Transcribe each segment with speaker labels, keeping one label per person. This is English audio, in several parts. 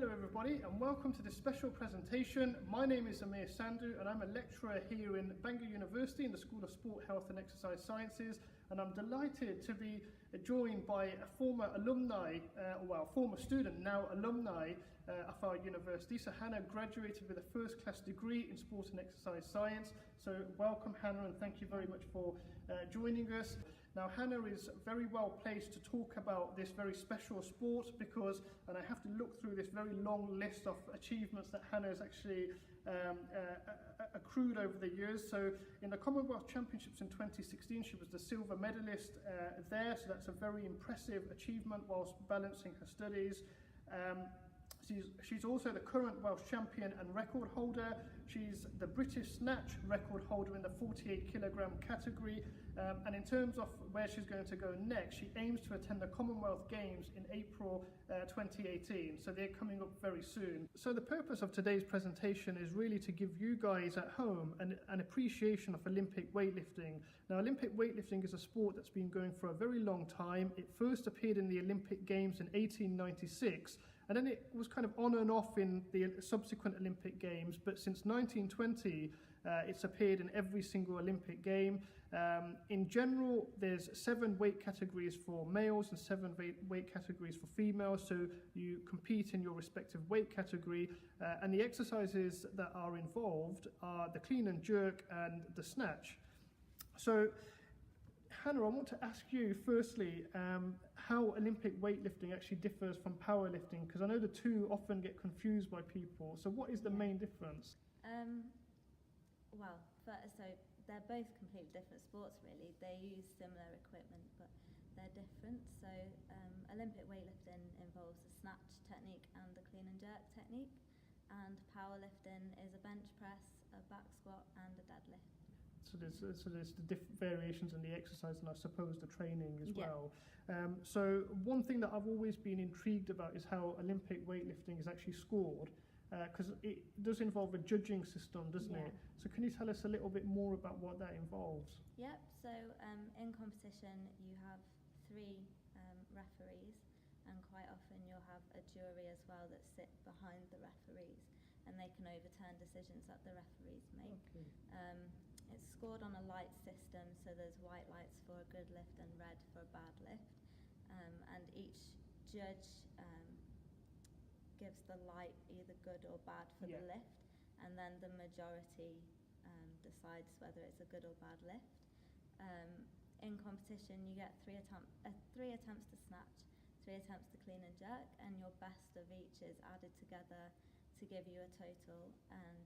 Speaker 1: Hello everybody and welcome to this special presentation. My name is Amir Sandhu and I'm a lecturer here in Bangor University in the School of Sport, Health and Exercise Sciences, and I'm delighted to be joined by a former former student, now alumni of our university. So Hannah graduated with a first class degree in sport and exercise science. So welcome Hannah, and thank you very much for joining us. Now Hannah is very well placed to talk about this very special sport because, and I have to look through this very long list of achievements that Hannah has actually accrued over the years. So in the Commonwealth Championships in 2016, she was the silver medalist there, so that's a very impressive achievement whilst balancing her studies. She's also the current Welsh champion and record holder. She's the British snatch record holder in the 48 kilogram category. And in terms of where she's going to go next, she aims to attend the Commonwealth Games in April 2018. So they're coming up very soon. So the purpose of today's presentation is really to give you guys at home an appreciation of Olympic weightlifting. Now, Olympic weightlifting is a sport that's been going for a very long time. It first appeared in the Olympic Games in 1896. And then it was kind of on and off in the subsequent Olympic Games, but since 1920, it's appeared in every single Olympic game. In general, there's 7 weight categories for males and 7 weight categories for females, so you compete in your respective weight category, and the exercises that are involved are the clean and jerk and the snatch. So Hannah, I want to ask you firstly how Olympic weightlifting actually differs from powerlifting, because I know the two often get confused by people. So what is the main difference?
Speaker 2: So they're both completely different sports really. They use similar equipment but they're different. So Olympic weightlifting involves a snatch technique and a clean and jerk technique, and powerlifting is a bench press, a back squat and a deadlift.
Speaker 1: So there's the different variations in the exercise and I suppose the training as well. So one thing that I've always been intrigued about is how Olympic weightlifting is actually scored, because it does involve a judging system, doesn't it? So can you tell us a little bit more about what that involves?
Speaker 2: Yep, so in competition you have 3 referees, and quite often you'll have a jury as well that sit behind the referees and they can overturn decisions that the referees make. Okay. It's scored on a light system, so there's white lights for a good lift and red for a bad lift, and each judge gives the light either good or bad for the lift, and then the majority decides whether it's a good or bad lift. In competition you get 3 attempts to snatch, 3 attempts to clean and jerk, and your best of each is added together to give you a total, and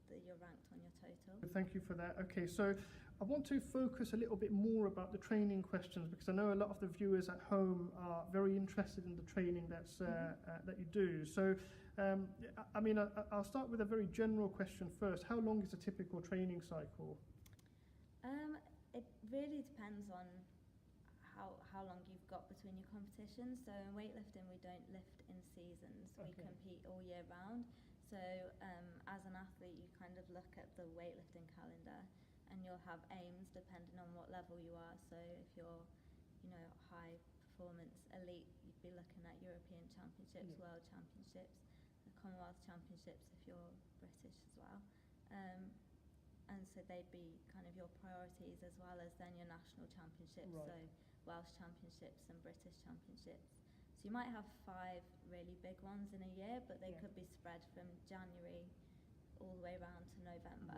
Speaker 2: you're ranked on your total.
Speaker 1: Thank you for that. Okay, so I want to focus a little bit more about the training questions, because I know a lot of the viewers at home are very interested in the training that's that you do. So I'll start with a very general question first. How long is a typical training cycle?
Speaker 2: It really depends on how long you've got between your competitions. So in weightlifting we don't lift in seasons, we compete all year round. So as an athlete you kind of look at the weightlifting calendar and you'll have aims depending on what level you are. So if you're high performance elite, you'd be looking at European Championships, World Championships, the Commonwealth Championships if you're British as well. And so they'd be kind of your priorities, as well as then your national championships, so Welsh Championships and British Championships. So you might have 5 really big ones in a year, but they could be spread from January all the way around to November.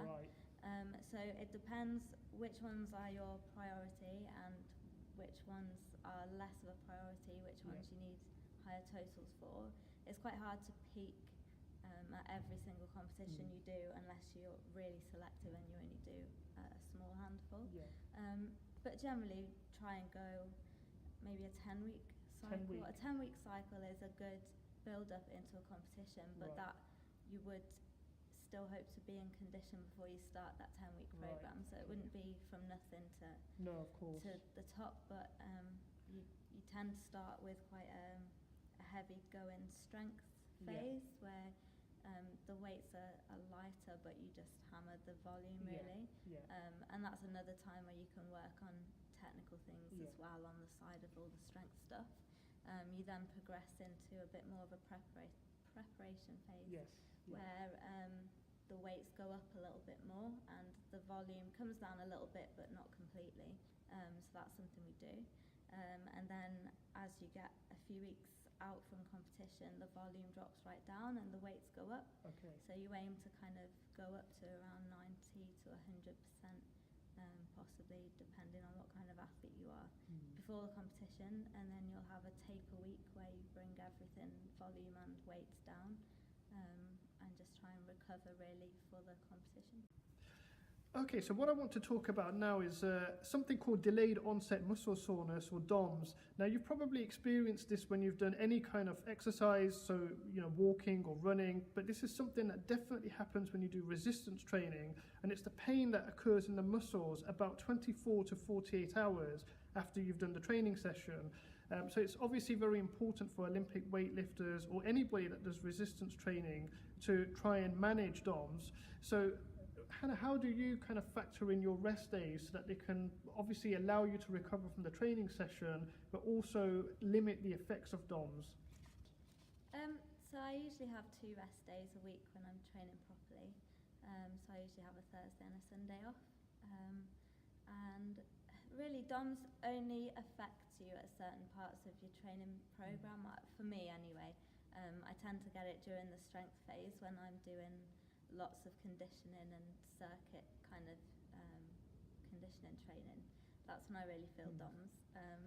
Speaker 2: So it depends which ones are your priority and which ones are less of a priority, which ones you need higher totals for. It's quite hard to peak at every single competition you do unless you're really selective and you only do a small handful. But generally try and go maybe a 10-week cycle. A 10-week cycle is a good build-up into a competition, but that you would still hope to be in condition before you start that 10-week program. So it wouldn't be from nothing to the top, but you tend to start with quite a heavy going strength phase where the weights are lighter, but you just hammer the volume really. And that's another time where you can work on technical things as well on the side of all the strength stuff. You then progress into a bit more of a preparation phase,
Speaker 1: Yes. Yeah.
Speaker 2: where the weights go up a little bit more and the volume comes down a little bit, but not completely. So that's something we do. And then as you get a few weeks out from competition, the volume drops right down and the weights go up.
Speaker 1: Okay.
Speaker 2: So you aim to kind of go up to around 90 to 100%, possibly depending on what kind of athlete you are, before the competition, and then you'll have a taper week where you bring everything, volume and weights down, and just try and recover really for the competition.
Speaker 1: Okay, so what I want to talk about now is something called delayed onset muscle soreness, or DOMS. Now, you've probably experienced this when you've done any kind of exercise, so walking or running, but this is something that definitely happens when you do resistance training, and it's the pain that occurs in the muscles about 24 to 48 hours after you've done the training session. So it's obviously very important for Olympic weightlifters or anybody that does resistance training to try and manage DOMS. So Hannah, how do you kind of factor in your rest days so that they can obviously allow you to recover from the training session, but also limit the effects of DOMS?
Speaker 2: So I usually have 2 rest days a week when I'm training properly. So I usually have a Thursday and a Sunday off. And really, DOMS only affects you at certain parts of your training program, for me anyway. I tend to get it during the strength phase when I'm doing lots of conditioning and circuit kind of conditioning training. That's when I really feel DOMS.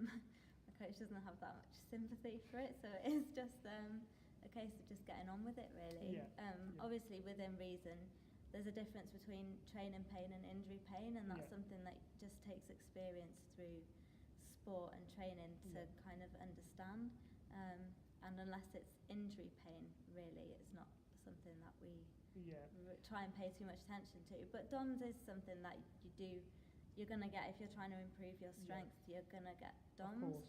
Speaker 2: My coach doesn't have that much sympathy for it, so it is just a case of just getting on with it really. Obviously within reason, there's a difference between training pain and injury pain, and that's something that just takes experience through sport and training to kind of understand. And unless it's injury pain, really, it's not something that we try and pay too much attention to. But DOMS is something that you're going to get if you're trying to improve your strength. You're going to get DOMS.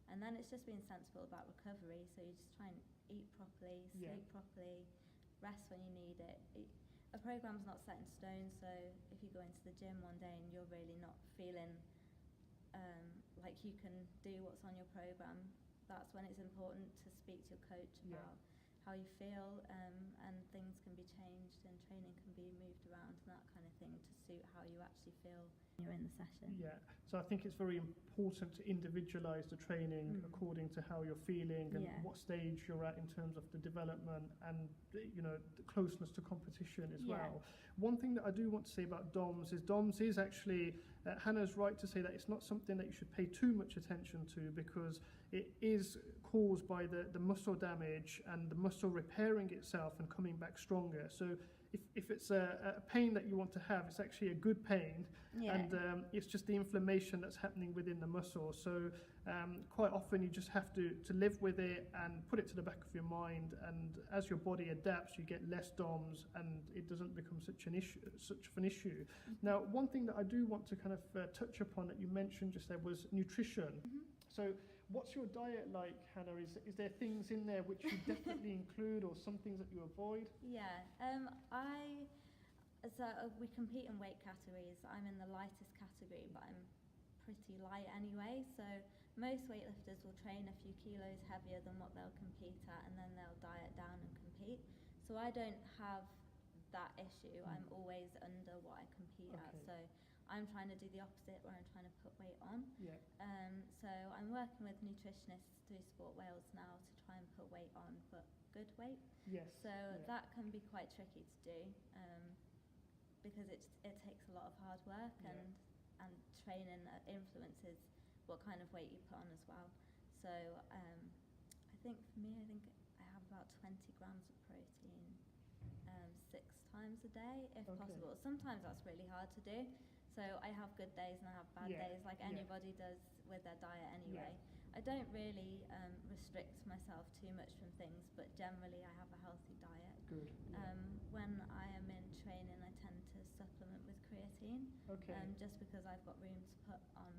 Speaker 2: And then it's just being sensible about recovery. So you just try and eat properly, sleep properly, rest when you need it. A program's not set in stone, so if you go into the gym one day and you're really not feeling like you can do what's on your program, that's when it's important to speak to your coach about how you feel, and things can be changed and training can be moved around and that kind of thing to suit how you actually feel when you're in the session.
Speaker 1: So I think it's very important to individualise the training according to how you're feeling and what stage you're at in terms of the development and the closeness to competition as well. One thing that I do want to say about DOMS is actually, Hannah's right to say that it's not something that you should pay too much attention to, because it is caused by the muscle damage and the muscle repairing itself and coming back stronger. So if it's a pain that you want to have, it's actually a good pain, and it's just the inflammation that's happening within the muscle. So quite often you just have to live with it and put it to the back of your mind, and as your body adapts, you get less DOMS and it doesn't become such an issue. Now, one thing that I do want to kind of touch upon that you mentioned just there was nutrition. So what's your diet like, Hannah? Is there things in there which you definitely include, or some things that you avoid?
Speaker 2: We compete in weight categories. I'm in the lightest category, but I'm pretty light anyway. So most weightlifters will train a few kilos heavier than what they'll compete at, and then they'll diet down and compete. So I don't have that issue. I'm always under what I compete at. So I'm trying to do the opposite, where I'm trying to put weight on. So I'm working with nutritionists through Sport Wales now to try and put weight on, but good weight. So that can be quite tricky to do, because it takes a lot of hard work, and training influences what kind of weight you put on as well. So I think for me, I have about 20 grams of protein 6 times a day, if possible. Sometimes that's really hard to do. So I have good days and I have bad days, like anybody does with their diet anyway. I don't really restrict myself too much from things, but generally I have a healthy diet. When I am in training, I tend to supplement with creatine, just because I've got room to put on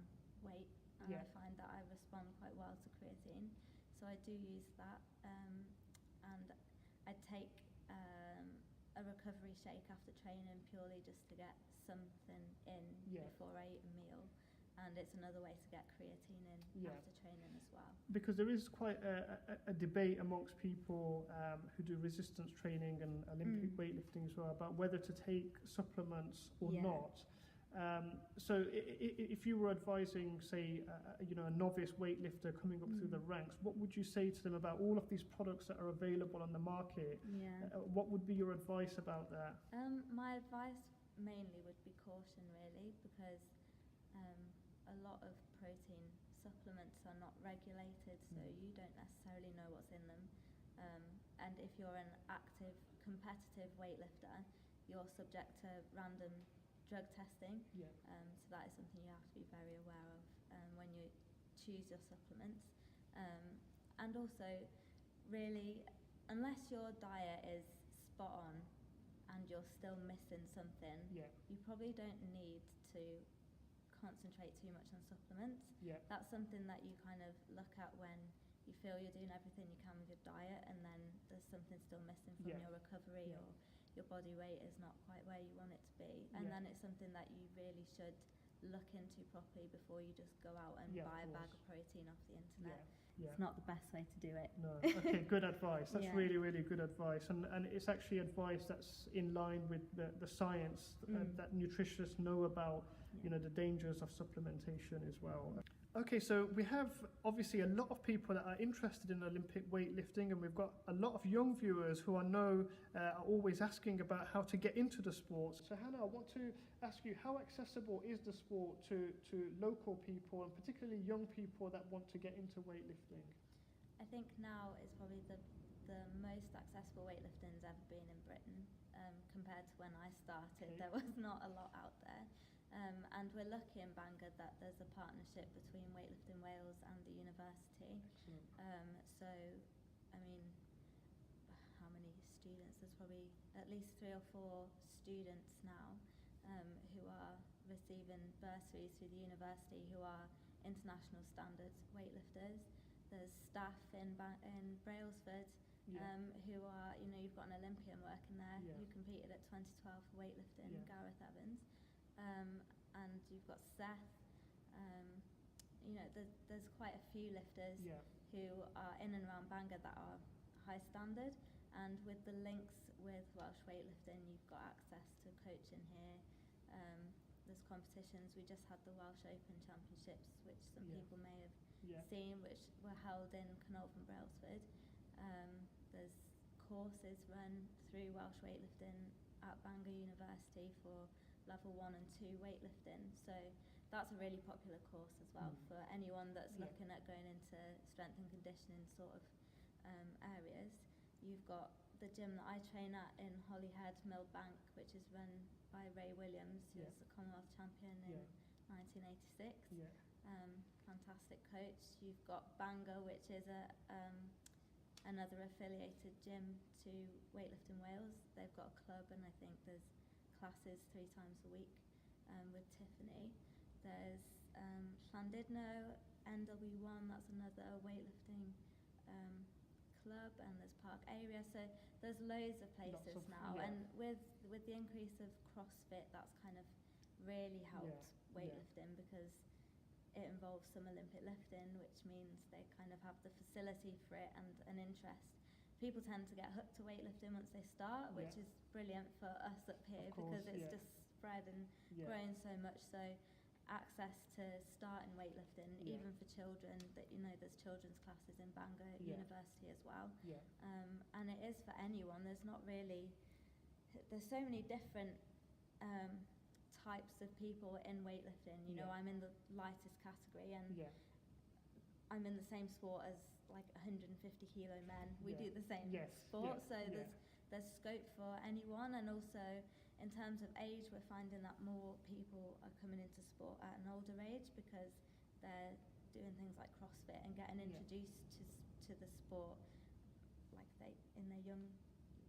Speaker 2: weight, and I find that I respond quite well to creatine. So I do use that, and I take a recovery shake after training, purely just to get something in before I eat a meal. and it's another way to get creatine in after training as well.
Speaker 1: Because there is quite a debate amongst people who do resistance training and Olympic weightlifting as well about whether to take supplements or not. So if you were advising, say, a novice weightlifter coming up through the ranks, what would you say to them about all of these products that are available on the market? What would be your advice about that?
Speaker 2: My advice mainly would be caution, really, because a lot of protein supplements are not regulated, so you don't necessarily know what's in them. And if you're an active, competitive weightlifter, you're subject to random drug testing. So that is something you have to be very aware of when you choose your supplements. And also, really, unless your diet is spot on and you're still missing something, you probably don't need to concentrate too much on supplements. That's something that you kind of look at when you feel you're doing everything you can with your diet, and then there's something still missing from your recovery, or your body weight is not quite where you want it to be, and then it's something that you really should look into properly before you just go out and buy a bag of protein off the internet. It's not the best way to do it.
Speaker 1: No. Okay, good advice. That's really, really good advice. And it's actually advice that's in line with the science that nutritionists know about, the dangers of supplementation as well. Okay, so we have obviously a lot of people that are interested in Olympic weightlifting, and we've got a lot of young viewers who are always asking about how to get into the sport. So Hannah, I want to ask you, how accessible is the sport to local people, and particularly young people that want to get into weightlifting?
Speaker 2: I think now is probably the most accessible weightlifting's ever been in Britain, compared to when I started. There was not a lot out there. And we're lucky in Bangor that there's a partnership between Weightlifting Wales and the university. So, I mean, how many students? There's probably at least 3 or 4 students now who are receiving bursaries through the university who are international standard weightlifters. There's staff in Brailsford who are, you've got an Olympian working there who competed at 2012 for weightlifting, Gareth Evans. And you've got Seth. There's quite a few lifters who are in and around Bangor that are high standard, and with the links with Welsh weightlifting, you've got access to coaching here. There's competitions. We just had the Welsh Open Championships, which some people may have seen, which were held in Connaught and Brailsford. There's courses run through Welsh weightlifting at Bangor University for level 1 and 2 weightlifting, so that's a really popular course as well for anyone that's looking at going into strength and conditioning sort of areas. You've got the gym that I train at in Holyhead, Millbank, which is run by Ray Williams, who was the Commonwealth champion in 1986. Fantastic coach. You've got Bangor, which is another affiliated gym to Weightlifting Wales. They've got a club, and I think there's classes 3 times a week with Tiffany. There's Llandudno, NW1, that's another weightlifting club, and there's Park Area. So there's loads of places now, and with the increase of CrossFit, that's kind of really helped weightlifting because it involves some Olympic lifting, which means they kind of have the facility for it and an interest. People tend to get hooked to weightlifting once they start, which is brilliant for us up here because it's just spread and grown so much. So access to starting weightlifting, even for children, that there's children's classes in Bangor University as well. And it is for anyone. There's so many different types of people in weightlifting. I'm in the lightest category, and I'm in the same sport as like 150 kilo men. We do the same sport, so there's scope for anyone. And also in terms of age, we're finding that more people are coming into sport at an older age because they're doing things like CrossFit and getting introduced to the sport like in their young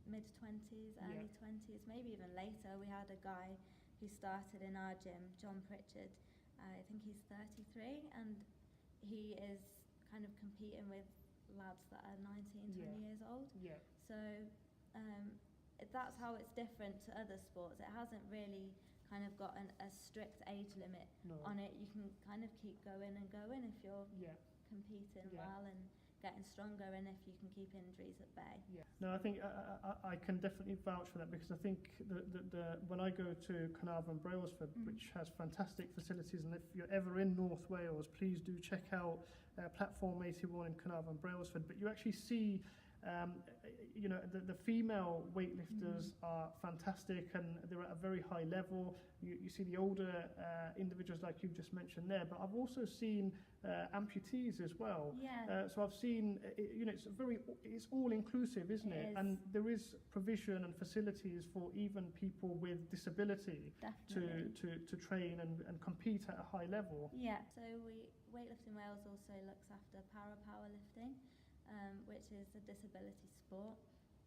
Speaker 2: mid-20s, early 20s, maybe even later. We had a guy who started in our gym, John Pritchard. I think he's 33, and he is kind of competing with lads that are 19, 20 years old. So that's how it's different to other sports. It hasn't really kind of got a strict age limit on it. You can kind of keep going and going if you're competing well and getting stronger, and if you can keep injuries at bay.
Speaker 1: No, I think I can definitely vouch for that, because I think when I go to Carnarvon Brailsford, which has fantastic facilities, and if you're ever in North Wales, please do check out Platform 81 in Carnarvon Brailsford. But you actually see the female weightlifters are fantastic, and they're at a very high level. You see the older individuals like you just mentioned there, but I've also seen amputees as well. So I've seen, it's all inclusive, isn't it? And there is provision and facilities for even people with disability to train and compete at a high level.
Speaker 2: So Weightlifting Wales also looks after powerlifting, which is a disability sport,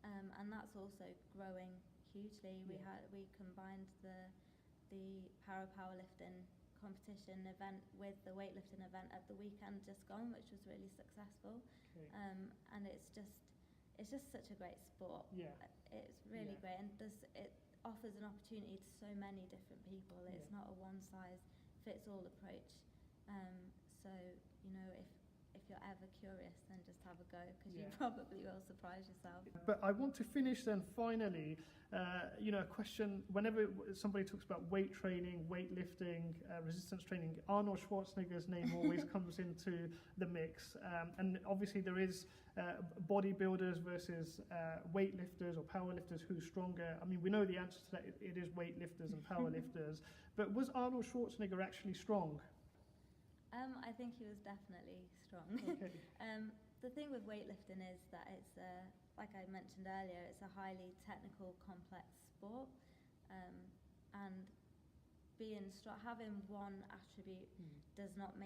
Speaker 2: and that's also growing hugely. We combined the powerlifting competition event with the weightlifting event at the weekend just gone, which was really successful. And it's just such a great sport. It's really great, and it offers an opportunity to so many different people. It's not a one size fits all approach. So if you're ever curious, then just have a go, because you probably will surprise yourself.
Speaker 1: But I want to finish then finally, a question, whenever somebody talks about weight training, weightlifting, resistance training, Arnold Schwarzenegger's name always comes into the mix. And obviously there is bodybuilders versus weightlifters or powerlifters who's stronger. I mean, we know the answer to that, it is weightlifters and powerlifters. But was Arnold Schwarzenegger actually strong?
Speaker 2: I think he was definitely strong. The thing with weightlifting is that it's, like I mentioned earlier, it's a highly technical, complex sport, and having one attribute does not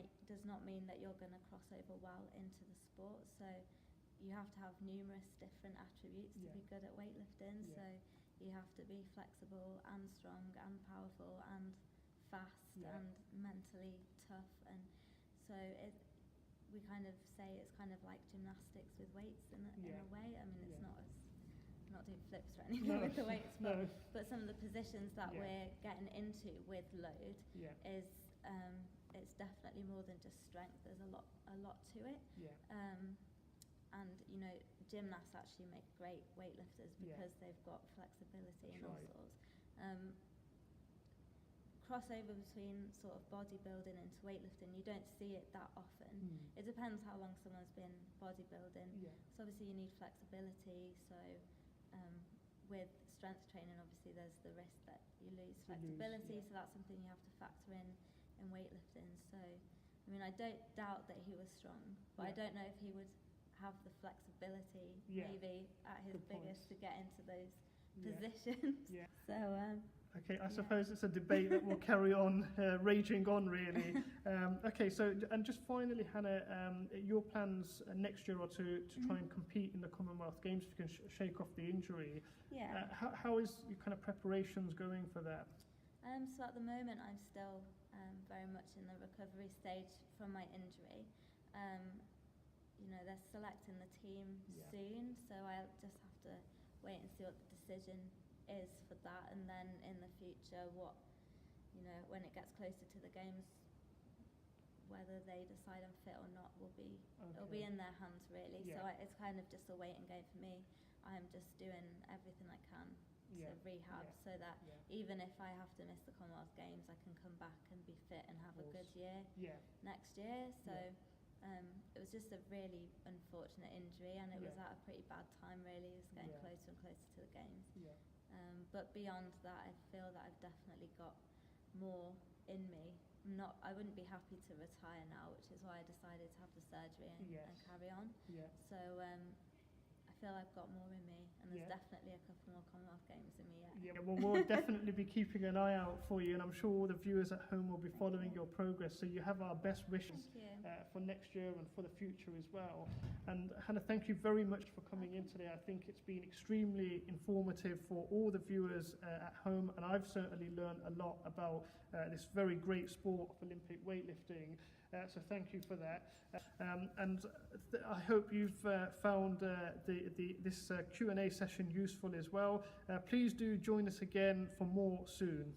Speaker 2: mean that you're going to cross over well into the sport. So you have to have numerous different attributes to be good at weightlifting. So you have to be flexible and strong and powerful and fast and mentally tough, and so we kind of say it's kind of like gymnastics with weights in a way. I mean, it's not doing flips or anything with the weights, but some of the positions that we're getting into with load is it's definitely more than just strength. There's a lot to it. And gymnasts actually make great weightlifters because they've got flexibility and all sorts. Crossover between sort of bodybuilding into weightlifting, you don't see it that often. It depends how long someone's been bodybuilding. So obviously you need flexibility. So with strength training, obviously there's the risk that you lose flexibility. So that's something you have to factor in weightlifting. So I mean, I don't doubt that he was strong, but I don't know if he would have the flexibility maybe at his biggest to get into those positions. So
Speaker 1: okay, I suppose it's a debate that will carry on, raging on really. Okay, so, and just finally, Hannah, your plans next year or two to try and compete in the Commonwealth Games, if you can shake off the injury. How is your kind of preparations going for that?
Speaker 2: So at the moment, I'm still very much in the recovery stage from my injury. They're selecting the team soon, so I'll just have to wait and see what the decision is for that, and then in the future when it gets closer to the games, whether they decide I'm fit or not it'll be in their hands really. So it's kind of just a waiting game for me. I'm just doing everything I can to rehab so that even if I have to miss the Commonwealth Games, I can come back and be fit and have a good year next year. So it was just a really unfortunate injury, and it was at a pretty bad time really. It was getting closer and closer to the games. But beyond that, I feel that I've definitely got more in me. I wouldn't be happy to retire now, which is why I decided to have the surgery and carry on. So I feel I've got more in me, and there's definitely a couple more Commonwealth Games in me yet.
Speaker 1: Well, we'll definitely be keeping an eye out for you, and I'm sure all the viewers at home will be following your progress. So you have our best wishes for next year and for the future as well. And Hannah, thank you very much for coming in today. I think it's been extremely informative for all the viewers at home, and I've certainly learned a lot about this very great sport of Olympic weightlifting. So thank you for that. I hope you've found this Q&A session useful as well. Please do join us again for more soon.